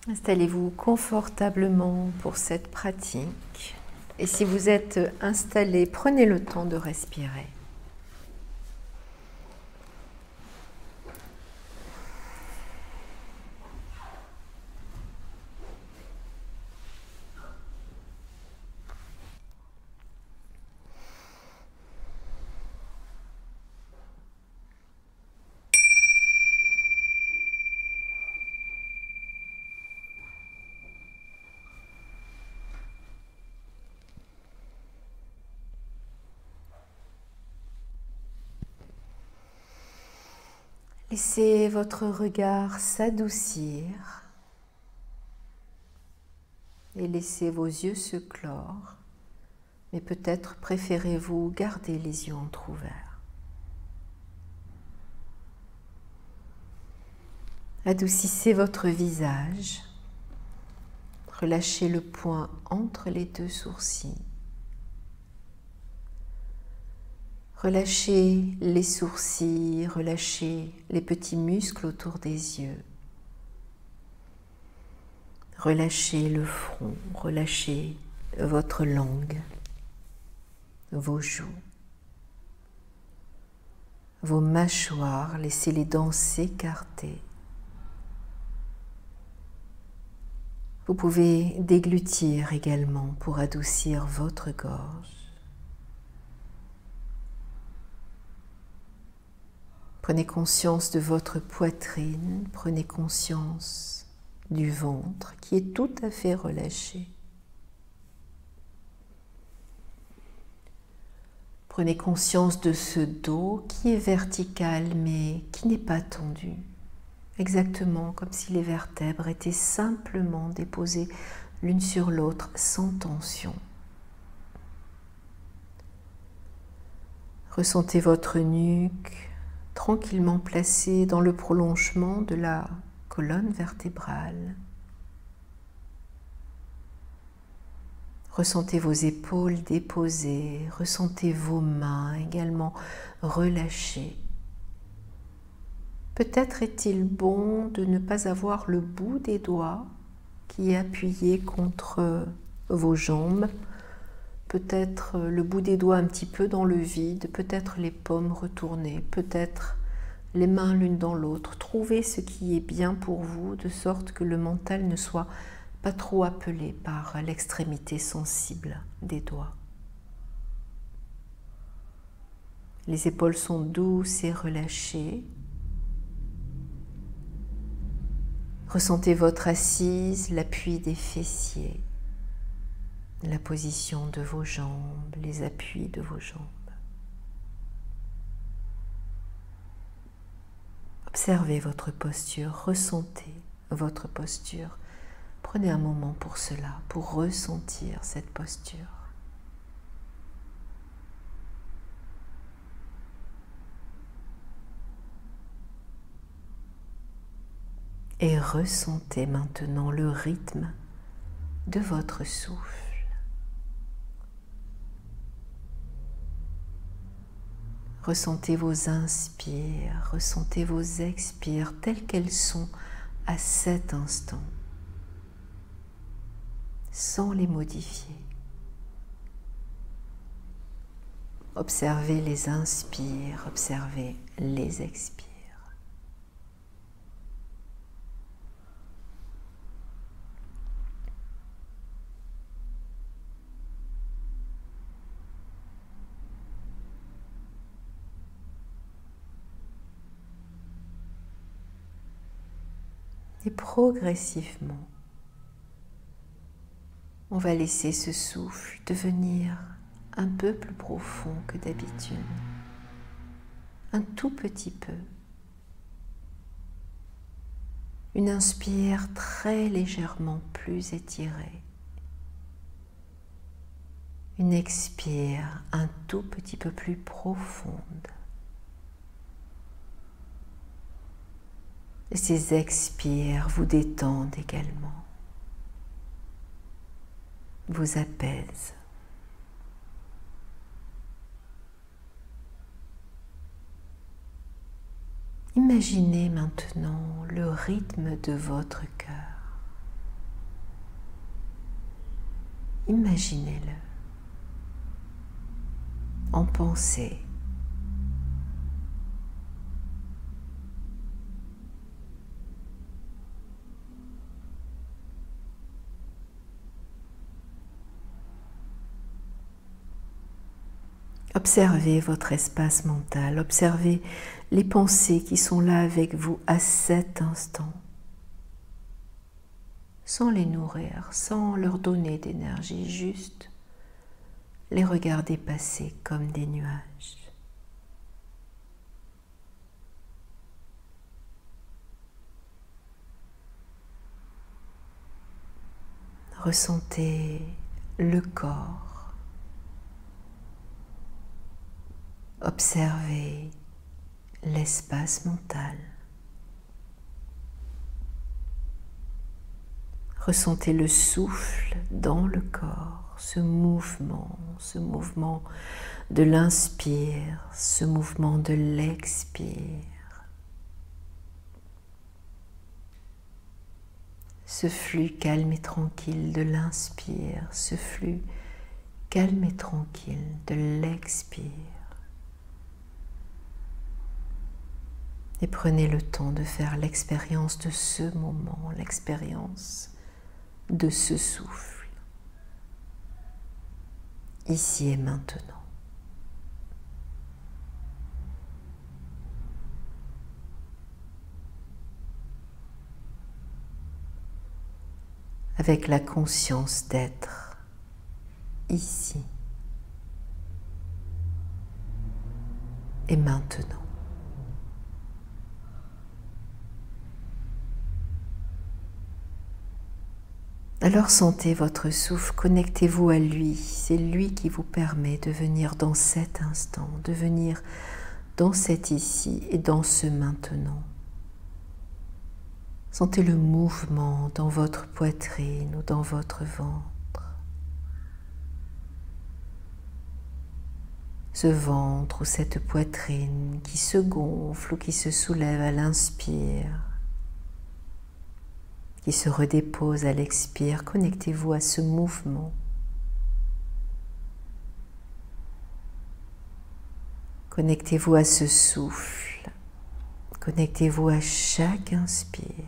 Installez-vous confortablement pour cette pratique. Et si vous êtes installé, prenez le temps de respirer. Laissez votre regard s'adoucir et laissez vos yeux se clore, mais peut-être préférez-vous garder les yeux entr'ouverts. Adoucissez votre visage, relâchez le poing entre les deux sourcils. Relâchez les sourcils, relâchez les petits muscles autour des yeux. Relâchez le front, relâchez votre langue, vos joues, vos mâchoires, laissez les dents s'écarter. Vous pouvez déglutir également pour adoucir votre gorge. Prenez conscience de votre poitrine, prenez conscience du ventre qui est tout à fait relâché. Prenez conscience de ce dos qui est vertical mais qui n'est pas tendu, exactement comme si les vertèbres étaient simplement déposées l'une sur l'autre sans tension. Ressentez votre nuque tranquillement placée dans le prolongement de la colonne vertébrale. Ressentez vos épaules déposées, ressentez vos mains également relâchées. Peut-être est-il bon de ne pas avoir le bout des doigts qui est appuyé contre vos jambes, peut-être le bout des doigts un petit peu dans le vide, peut-être les paumes retournées, peut-être les mains l'une dans l'autre. Trouvez ce qui est bien pour vous, de sorte que le mental ne soit pas trop appelé par l'extrémité sensible des doigts. Les épaules sont douces et relâchées. Ressentez votre assise, l'appui des fessiers, la position de vos jambes, les appuis de vos jambes. Observez votre posture, ressentez votre posture. Prenez un moment pour cela, pour ressentir cette posture. Et ressentez maintenant le rythme de votre souffle. Ressentez vos inspires, ressentez vos expires telles qu'elles sont à cet instant, sans les modifier. Observez les inspires, observez les expires. Et progressivement, on va laisser ce souffle devenir un peu plus profond que d'habitude, un tout petit peu. Une inspire très légèrement plus étirée. Une expire un tout petit peu plus profonde. Et ces expires vous détendent également, vous apaisent. Imaginez maintenant le rythme de votre cœur. Imaginez-le en pensée. Observez votre espace mental, observez les pensées qui sont là avec vous à cet instant, sans les nourrir, sans leur donner d'énergie, juste les regarder passer comme des nuages. Ressentez le corps, observez l'espace mental. Ressentez le souffle dans le corps, ce mouvement de l'inspire, ce mouvement de l'expire. Ce flux calme et tranquille de l'inspire, ce flux calme et tranquille de l'expire. Et prenez le temps de faire l'expérience de ce moment, l'expérience de ce souffle, ici et maintenant. Avec la conscience d'être ici et maintenant. Alors sentez votre souffle, connectez-vous à lui, c'est lui qui vous permet de venir dans cet instant, de venir dans cet ici et dans ce maintenant. Sentez le mouvement dans votre poitrine ou dans votre ventre. Ce ventre ou cette poitrine qui se gonfle ou qui se soulève à l'inspire, qui se redépose à l'expire. Connectez-vous à ce mouvement. Connectez-vous à ce souffle. Connectez-vous à chaque inspire.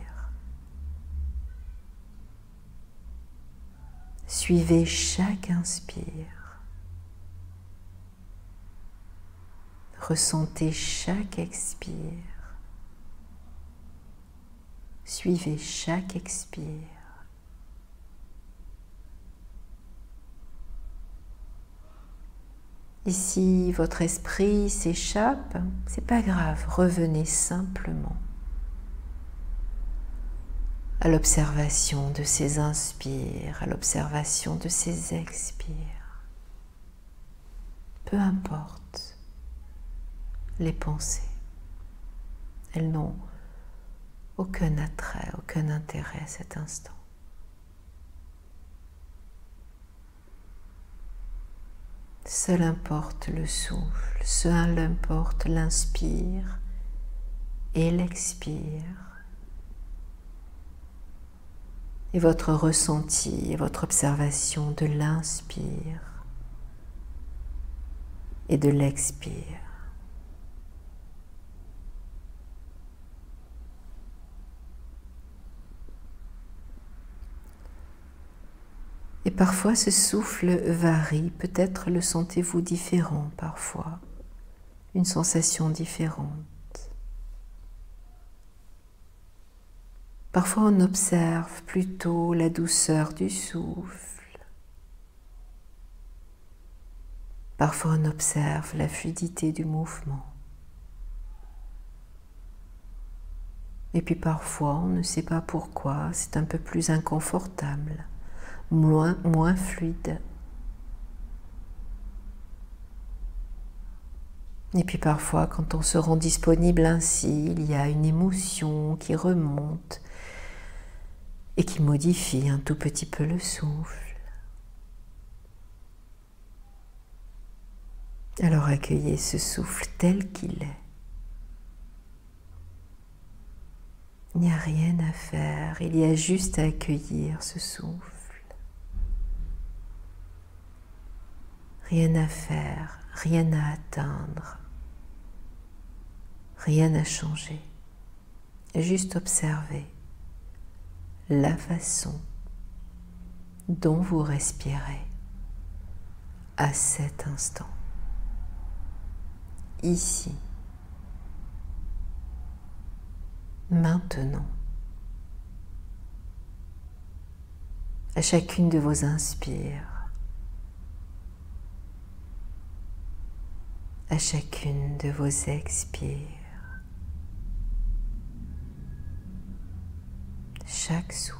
Suivez chaque inspire. Ressentez chaque expire. Suivez chaque expire. Et si votre esprit s'échappe, c'est pas grave, revenez simplement à l'observation de ces inspires, à l'observation de ces expires. Peu importe les pensées, elles n'ont aucun attrait, aucun intérêt à cet instant. Seul importe le souffle, seul importe l'inspire et l'expire. Et votre ressenti et votre observation de l'inspire et de l'expire. Et parfois ce souffle varie, peut-être le sentez-vous différent parfois, une sensation différente. Parfois on observe plutôt la douceur du souffle. Parfois on observe la fluidité du mouvement. Et puis parfois on ne sait pas pourquoi, c'est un peu plus inconfortable. Moins fluide. Et puis parfois, quand on se rend disponible ainsi, il y a une émotion qui remonte et qui modifie un tout petit peu le souffle. Alors accueillez ce souffle tel qu'il est. Il n'y a rien à faire, il y a juste à accueillir ce souffle. Rien à faire, rien à atteindre, rien à changer. Juste observer la façon dont vous respirez à cet instant, ici, maintenant, à chacune de vos inspires, à chacune de vos expires, chaque souffle.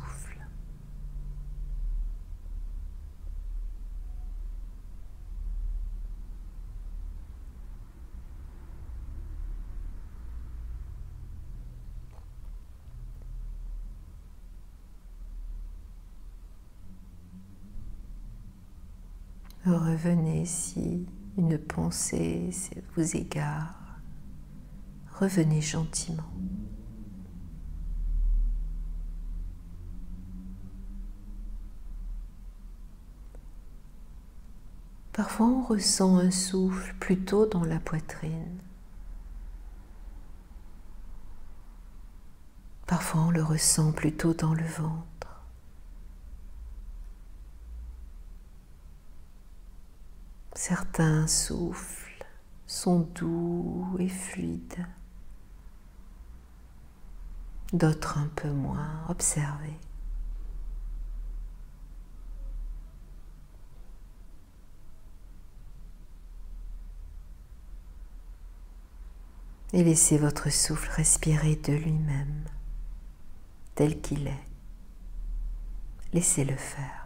Revenez si une pensée vous égare. Revenez gentiment. Parfois on ressent un souffle plutôt dans la poitrine. Parfois on le ressent plutôt dans le ventre. Certains souffles sont doux et fluides, d'autres un peu moins. Observez. Et laissez votre souffle respirer de lui-même, tel qu'il est. Laissez-le faire.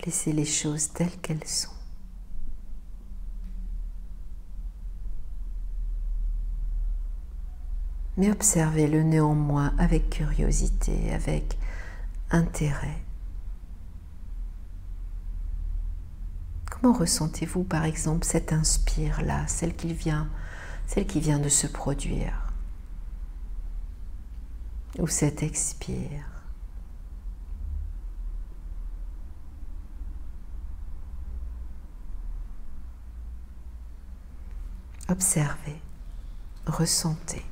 Laissez les choses telles qu'elles sont. Mais observez-le néanmoins avec curiosité, avec intérêt. Comment ressentez-vous par exemple cette inspire-là, celle qui vient de se produire, ou cette expire? Observez, ressentez.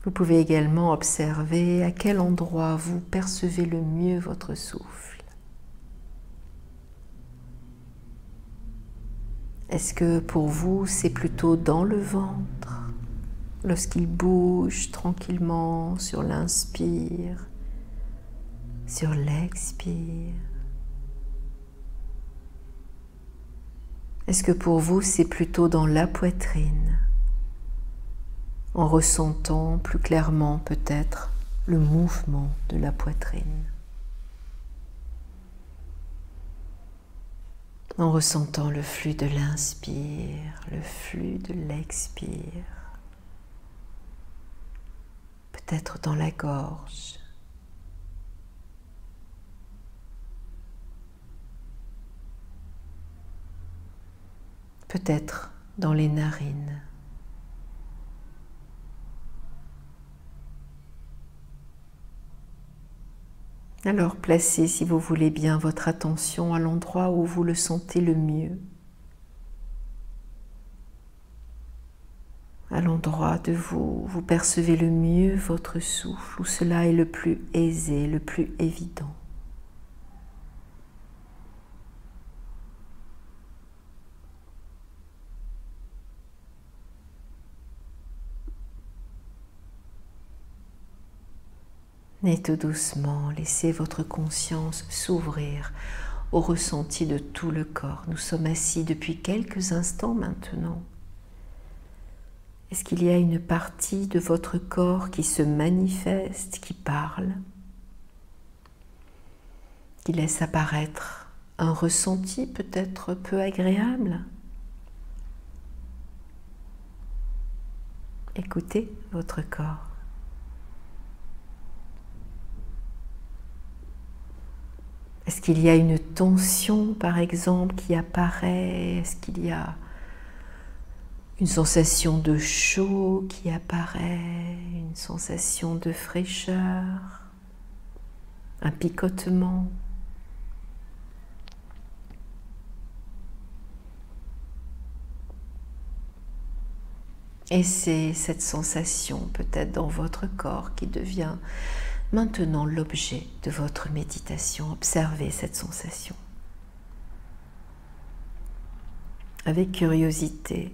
Vous pouvez également observer à quel endroit vous percevez le mieux votre souffle. Est-ce que pour vous c'est plutôt dans le ventre, lorsqu'il bouge tranquillement sur l'inspire, sur l'expire? Est-ce que pour vous c'est plutôt dans la poitrine, en ressentant plus clairement peut-être le mouvement de la poitrine, en ressentant le flux de l'inspire, le flux de l'expire, peut-être dans la gorge, peut-être dans les narines. Alors placez, si vous voulez bien, votre attention à l'endroit où vous le sentez le mieux, à l'endroit de vous, vous percevez le mieux votre souffle, où cela est le plus aisé, le plus évident. Et tout doucement, laissez votre conscience s'ouvrir au ressenti de tout le corps. Nous sommes assis depuis quelques instants maintenant. Est-ce qu'il y a une partie de votre corps qui se manifeste, qui parle, qui laisse apparaître un ressenti peut-être peu agréable? Écoutez votre corps. Est-ce qu'il y a une tension, par exemple, qui apparaît? Est-ce qu'il y a une sensation de chaud qui apparaît? Une une sensation de fraîcheur, un picotement. Et c'est cette sensation peut-être dans votre corps qui devient maintenant l'objet de votre méditation. Observez cette sensation avec curiosité,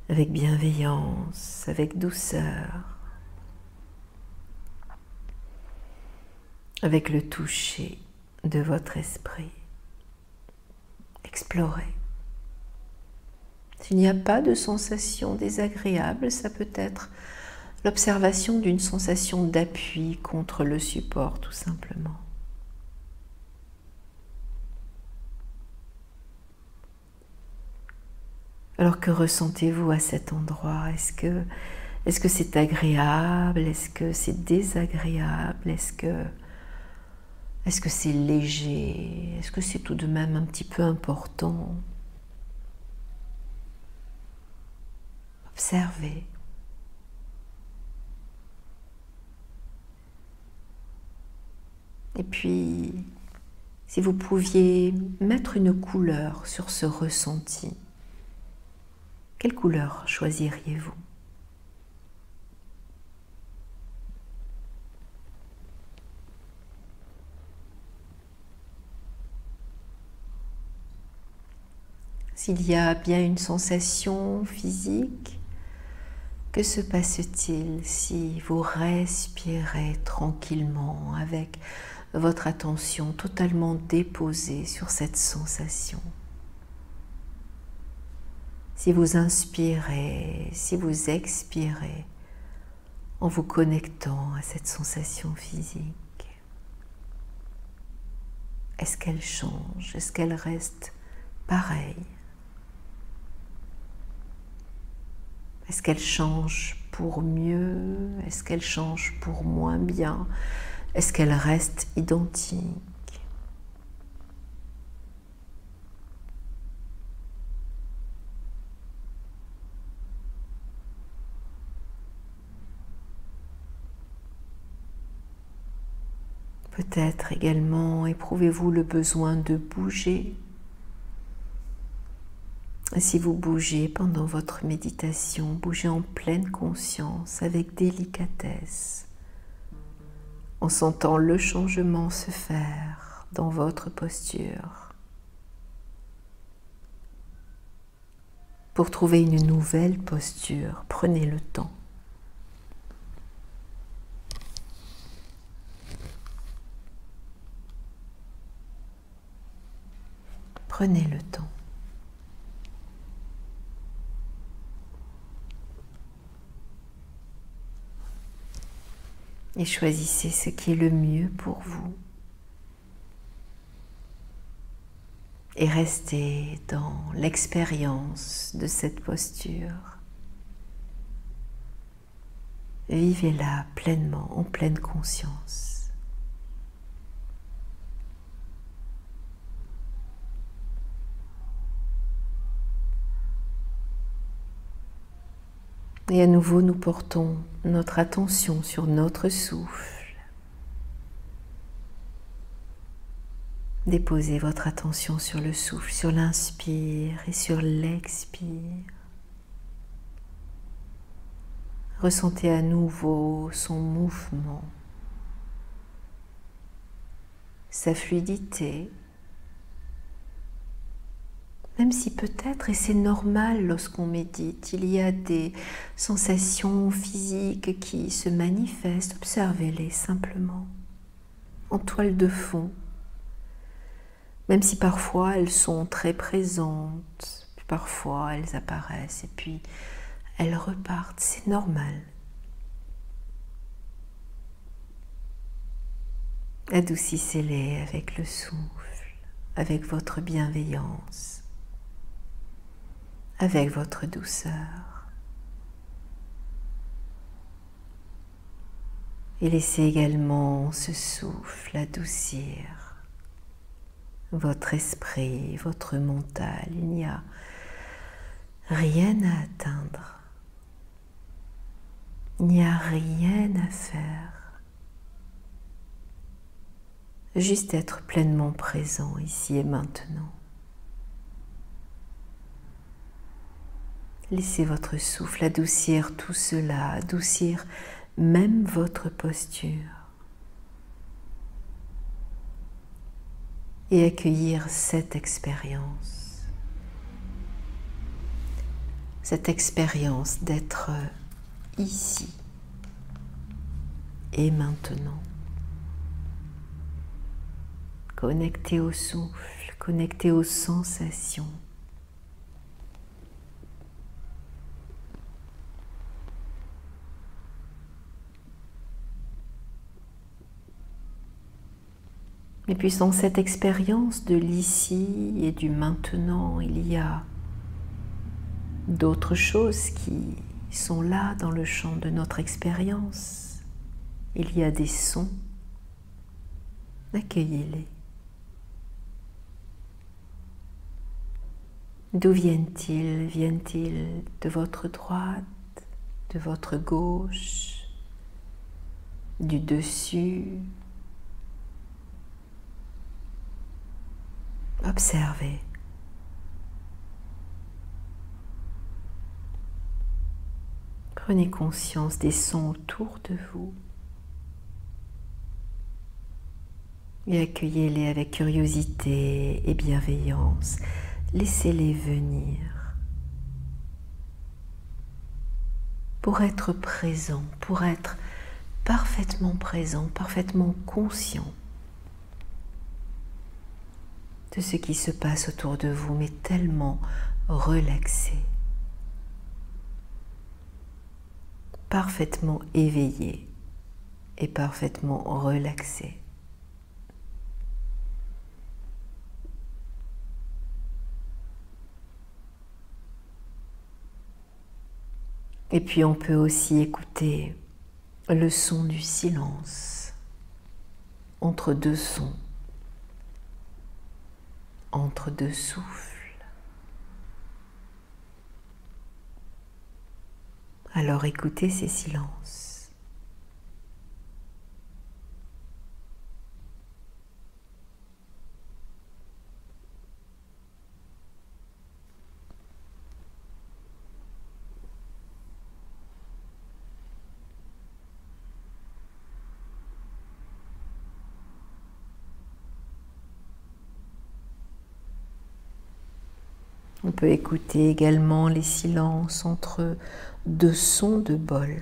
avec bienveillance, avec douceur, avec le toucher de votre esprit. Explorez. S'il n'y a pas de sensation désagréable, ça peut être l'observation d'une sensation d'appui contre le support, tout simplement. Alors que ressentez-vous à cet endroit? Est-ce que c'est agréable? Est-ce que c'est désagréable? Est-ce que c'est léger? Est-ce que c'est tout de même un petit peu important? Observez. Et puis, si vous pouviez mettre une couleur sur ce ressenti, quelle couleur choisiriez-vous? S'il y a bien une sensation physique, que se passe-t-il si vous respirez tranquillement avec votre attention totalement déposée sur cette sensation? Si vous inspirez, si vous expirez en vous connectant à cette sensation physique, est-ce qu'elle change? Est-ce qu'elle reste pareille? Est-ce qu'elle change pour mieux? Est-ce qu'elle change pour moins bien? Est-ce qu'elle reste identique? Peut-être également éprouvez-vous le besoin de bouger. Si vous bougez pendant votre méditation, bougez en pleine conscience, avec délicatesse, en sentant le changement se faire dans votre posture. Pour trouver une nouvelle posture, prenez le temps. Prenez le temps. Et choisissez ce qui est le mieux pour vous. Et restez dans l'expérience de cette posture. Vivez-la pleinement, en pleine conscience. Et à nouveau, nous portons notre attention sur notre souffle. Déposez votre attention sur le souffle, sur l'inspire et sur l'expire. Ressentez à nouveau son mouvement, sa fluidité. Même si peut-être, et c'est normal lorsqu'on médite, il y a des sensations physiques qui se manifestent, observez-les simplement, en toile de fond. Même si parfois elles sont très présentes, puis parfois elles apparaissent et puis elles repartent, c'est normal. Adoucissez-les avec le souffle, avec votre bienveillance, avec votre douceur. Et laissez également ce souffle adoucir votre esprit, votre mental. Il n'y a rien à atteindre. Il n'y a rien à faire. Juste être pleinement présent ici et maintenant. Laissez votre souffle adoucir tout cela, adoucir même votre posture. Et accueillir cette expérience d'être ici et maintenant. Connecté au souffle, connecté aux sensations. Et puis dans cette expérience de l'ici et du maintenant, il y a d'autres choses qui sont là dans le champ de notre expérience. Il y a des sons. Accueillez-les. D'où viennent-ils? Viennent-ils de votre droite, de votre gauche, du dessus? Observez. Prenez conscience des sons autour de vous et accueillez-les avec curiosité et bienveillance. Laissez-les venir pour être présent, pour être parfaitement présent, parfaitement conscient de ce qui se passe autour de vous, mais tellement relaxé, parfaitement éveillé et parfaitement relaxé. Et puis on peut aussi écouter le son du silence entre deux sons, entre deux souffles. Alors écoutez ces silences. On peut écouter également les silences entre deux sons de bol.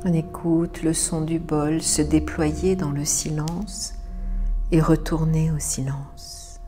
On écoute le son du bol se déployer dans le silence et retourner au silence.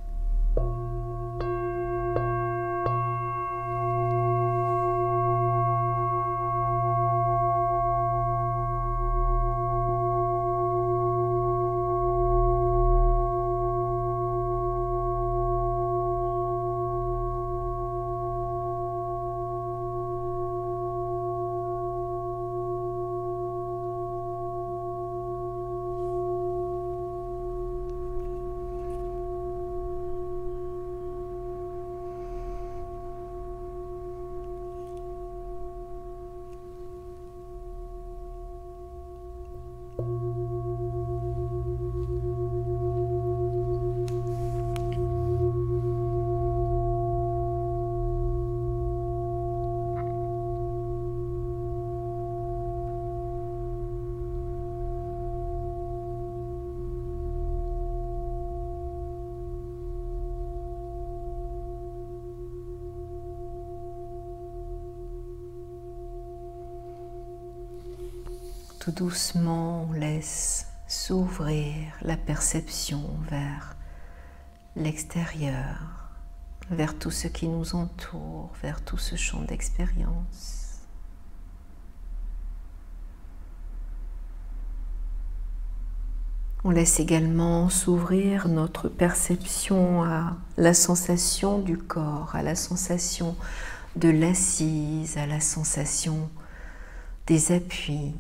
Tout doucement, on laisse s'ouvrir la perception vers l'extérieur, vers tout ce qui nous entoure, vers tout ce champ d'expérience. On laisse également s'ouvrir notre perception à la sensation du corps, à la sensation de l'assise, à la sensation des appuis.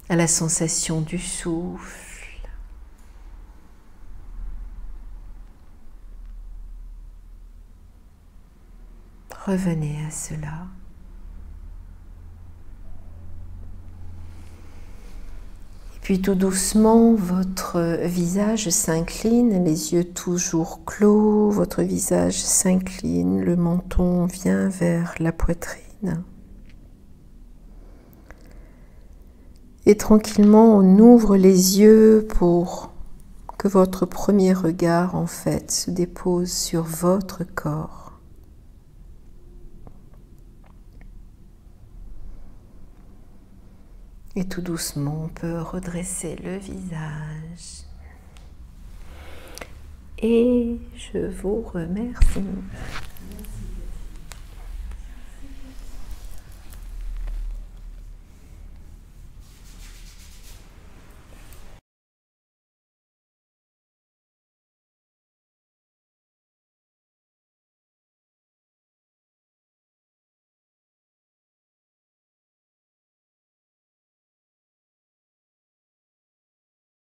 À la sensation du souffle. Revenez à cela. Et puis tout doucement, votre visage s'incline, les yeux toujours clos, votre visage s'incline, le menton vient vers la poitrine. Et tranquillement, on ouvre les yeux pour que votre premier regard, en fait, se dépose sur votre corps. Et tout doucement, on peut redresser le visage. Et je vous remercie.